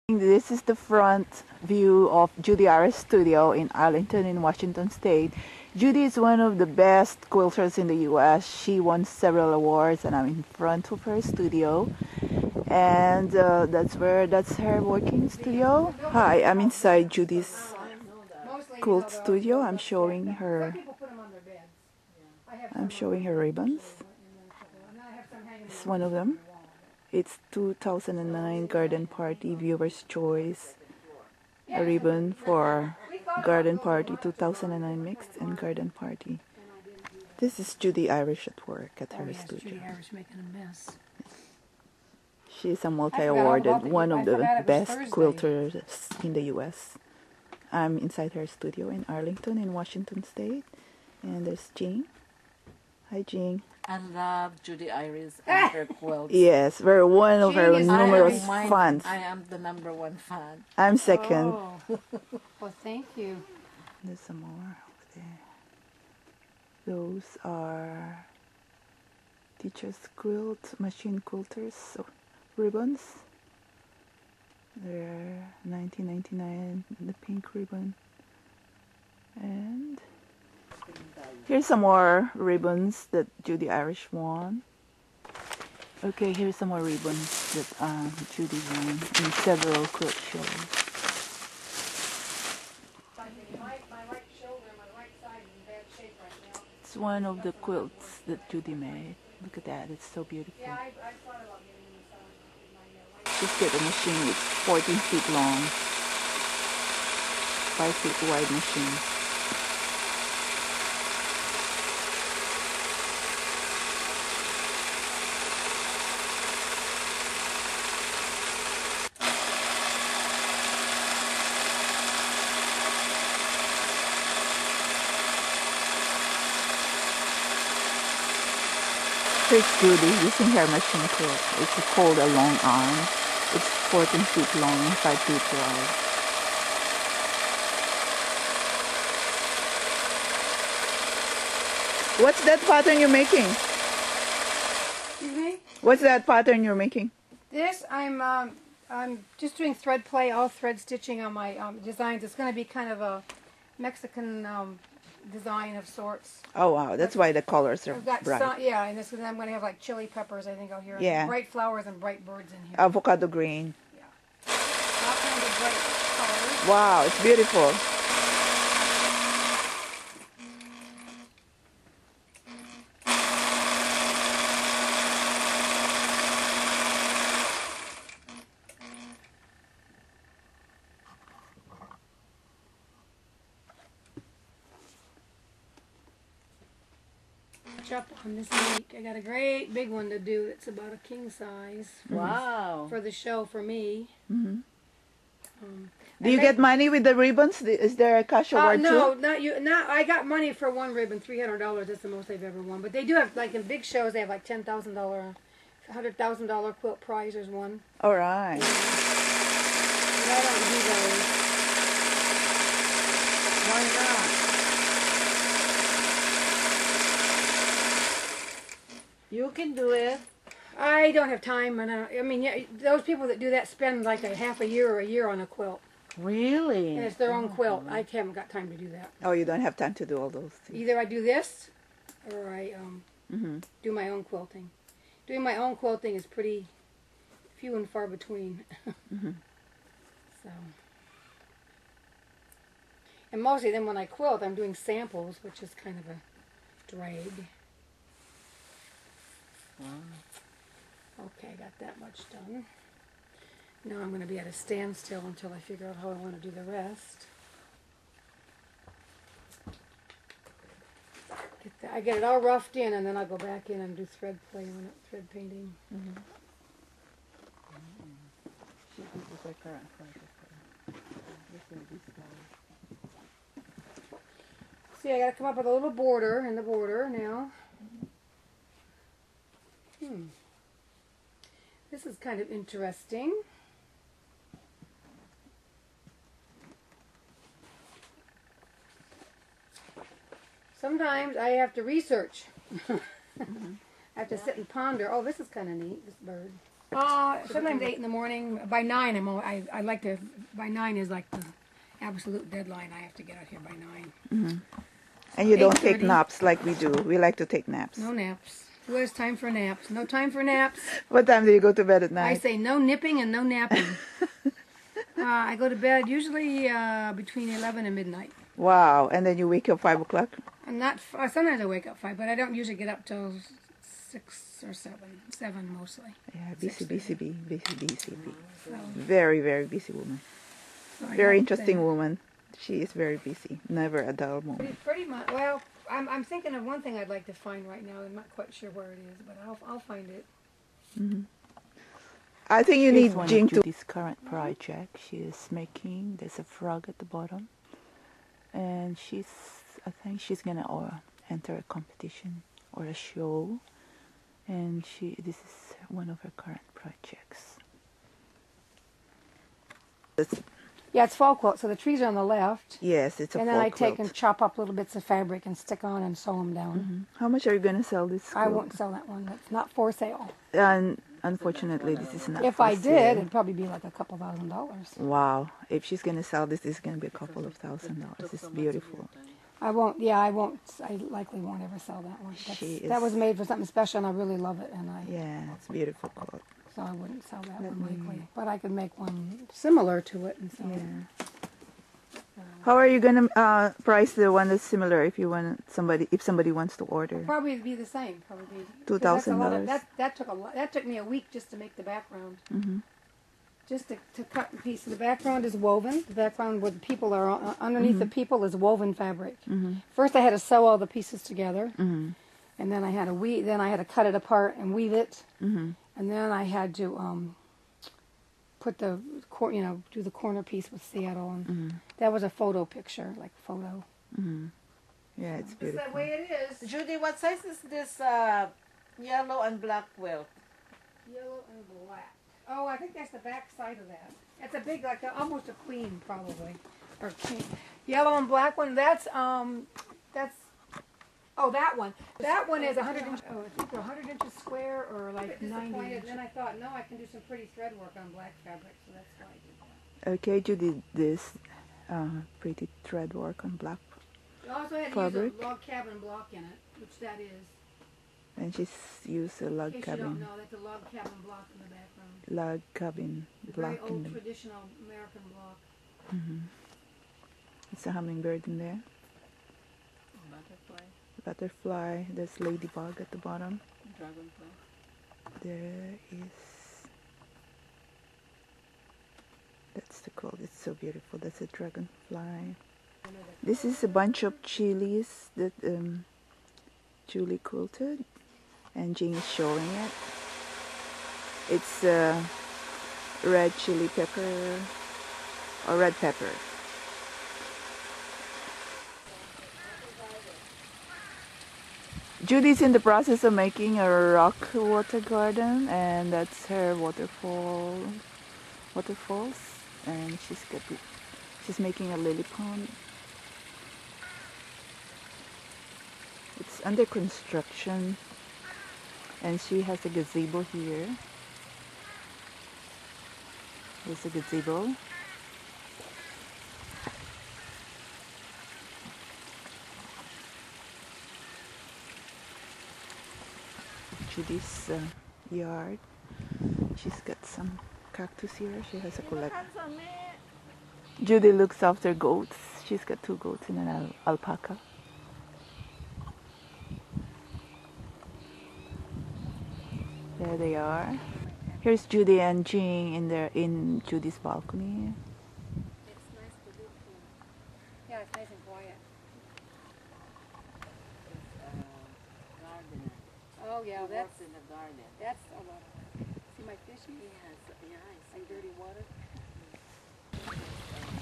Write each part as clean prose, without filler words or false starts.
This is the front view of Judy studio in Arlington in Washington State. Judy is one of the best quilters in the US. She won several awards and I'm in front of her studio. And that's her working studio. Hi, I'm inside Judy's quilt studio. I'm showing her ribbons. It's one of them. It's 2009 Garden Party Viewer's Choice, a ribbon for Garden Party 2009 Mixed and Garden Party. This is Judy Irish at work at her studio. Judy Irish making a mess. She's a multi-awarded, one of the best quilters in the US. I'm inside her studio in Arlington in Washington State. And there's Jean. Hi, Jean. I love Judy Irish and her quilts. Yes, we're one of her numerous fans. I am the #1 fan. I'm second. Oh. Well, thank you. There's some more over there. Those are teacher's quilt, machine quilters, so ribbons. They're $19.99, the pink ribbon. And here's some more ribbons that Judy Irish won. Okay, here's some more ribbons that Judy won in several quilt shows. It's one of the quilts that Judy made. Look at that, it's so beautiful. Just get a machine, it's 14 feet long, 5 feet wide machine. Here's Judy using her machine quilt. It's called a long arm. It's 14 feet long and 5 feet wide. What's that pattern you're making? Excuse me? What's that pattern you're making? This, I'm just doing thread play, all thread stitching on my designs. It's going to be kind of a Mexican design of sorts. Oh wow, that's why the colors are I've got bright. yeah, and this, I'm going to have like chili peppers, I think out here. Yeah. Bright flowers and bright birds in here. Avocado green. Yeah. All kinds of bright colors. Wow, it's beautiful. Up on this week. I got a great big one to do. It's about a king size. Wow. For the show for me. Mm-hmm. Do you get money with the ribbons? Is there a cash award no, too? not you. Not I got money for one ribbon, $300. That's the most I've ever won. But they do have, like in big shows, they have like $10,000, $100,000 quilt prize. There's one. All right. But I don't do those. Why not? You can do it. I don't have time, and I mean, yeah, those people that do that spend like a half a year or a year on a quilt, Really? and it's their own quilt. I haven't got time to do that. Oh, you don't have time to do all those things. Either I do this, or I Mm-hmm. do my own quilting. Doing my own quilting is pretty few and far between. Mm-hmm. So, and mostly then when I quilt, I'm doing samples, which is kind of a drag. Wow. Okay, I got that much done. Now I'm going to be at a standstill until I figure out how I want to do the rest. I get it all roughed in, and then I'll go back in and do thread play on it, thread painting. Mm-hmm. See, I got to come up with a little border in the border now. This is kind of interesting. Sometimes I have to research. I have to sit and ponder. Oh, this is kind of neat, this bird. Sometimes 8 in the morning. By 9, I like to. By 9 is like the absolute deadline. I have to get out here by 9. And you don't take 8:30. naps like we do. We like to take naps. No naps. Who has time for naps? No time for naps. What time do you go to bed at I night? say no nipping and no napping. I go to bed usually between 11 and midnight. Wow. And then you wake up 5 o'clock? I'm not. Sometimes I wake up 5, but I don't usually get up till 6 or 7. 7 mostly. Yeah, busy, 6:30. busy bee. Busy, busy bee. So, Very, very busy woman. so I Very got interesting that. woman. She is very busy. Never a dull moment. Pretty much. Well, I'm thinking of one thing I'd like to find right now. I'm not quite sure where it is, but I'll find it. I think you Here's need one Jing of to... Judy's current project. She is making, there's a frog at the bottom. And I think she's going to enter a competition or a show. And this is one of her current projects. Yeah, it's fall quilt. So the trees are on the left, Yes, it's a and then fall I take quilt. and chop up little bits of fabric and stick on and sew them down. How much are you going to sell this quilt? I won't sell that one. That's not for sale. And unfortunately, this is not If for I did, sale. it'd probably be like a couple $1,000s. Wow. If she's going to sell this, it's going to be a couple of $1,000s. It's beautiful. I won't. Yeah, I won't. I likely won't ever sell that one. That was made for something special, and I really love it. Yeah, it's a beautiful quilt. So I wouldn't sell that one likely. But I could make one similar to it and sell it. How are you going to price the one that's similar if somebody wants to order? Probably be the same. Probably $2,000. That took me a week just to make the background. Just to cut a piece. The background is woven. The background where the people are underneath the people is woven fabric. First, I had to sew all the pieces together, and then I had to Then I had to cut it apart and weave it, and then I had to put do the corner piece with Seattle, and that was a photo picture, like photo. Yeah, it's Is beautiful. that way it is? Judy, what size is this yellow and black quilt? Yellow and black. Oh, I think that's the back side of that. It's a big, almost a queen, probably, or king. Yellow and black one. That's Oh, that one. That one is 100 inches. Oh, I think they're 100 inches square or like 90 inches. Then I thought, no, I can do some pretty thread work on black fabric, so that's why I did that. Okay, Judy, this pretty thread work on black, You also had to fabric. use a log cabin block in it, which that is. and she's used a In log case you don't cabin, know, that's a log cabin block in the background. log cabin Very block in old the. traditional American block. It's a hummingbird in there, Butterfly, butterfly. There's ladybug at the bottom. dragonfly. There is. That's the quilt. It's so beautiful. That's a dragonfly. This is a bunch of chilies that Julie quilted, and Jing is showing it. It's red chili pepper or red pepper. Judy's in the process of making a rock water garden, and that's her waterfalls, and she's making a lily pond. It's under construction, and she has a gazebo here. There's a gazebo. Judy's yard. She's got some cactus here. She has a collection. Judy looks after goats. She's got 2 goats and an alpaca. There they are. Here's Judy and Jing in Judy's balcony. It's nice to do here. Yeah, it's nice and quiet. Gardener. Oh yeah, He works in the garden. that's a lot. See my fishies? Yes, yeah, And dirty water.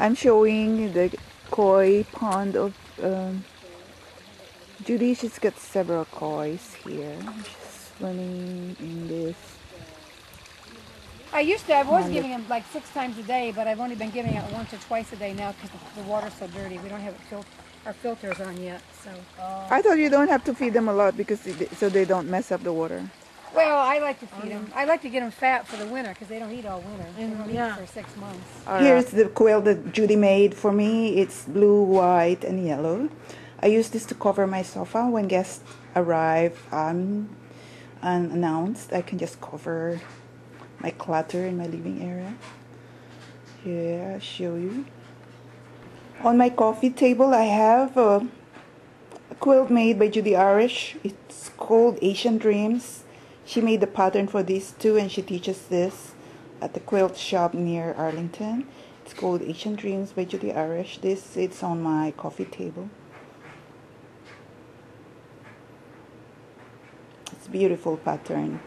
I'm showing the koi pond of Judy. She's got several kois here. She's swimming in this. I was giving him like 6 times a day, but I've only been giving it once or twice a day now because the water's so dirty. We don't have our filters on yet, so. I thought you don't have to feed them a lot because so they don't mess up the water. Well, I like to feed them. I like to get them fat for the winter because they don't eat all winter. They don't Yeah. eat for 6 months. Here's the quilt that Judy made for me. It's blue, white, and yellow. I use this to cover my sofa when guests arrive unannounced. I can just cover my clutter in my living area. Here, I'll show you. On my coffee table, I have a quilt made by Judy Irish. It's called Asian Dreams. She made the pattern for this too, and she teaches this at the quilt shop near Arlington. It's called Asian Dreams by Judy Irish. This sits on my coffee table. It's a beautiful pattern.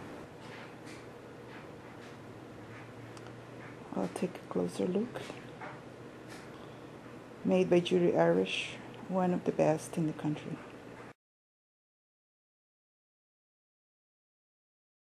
I'll take a closer look. Made by Judy Irish, one of the best in the country.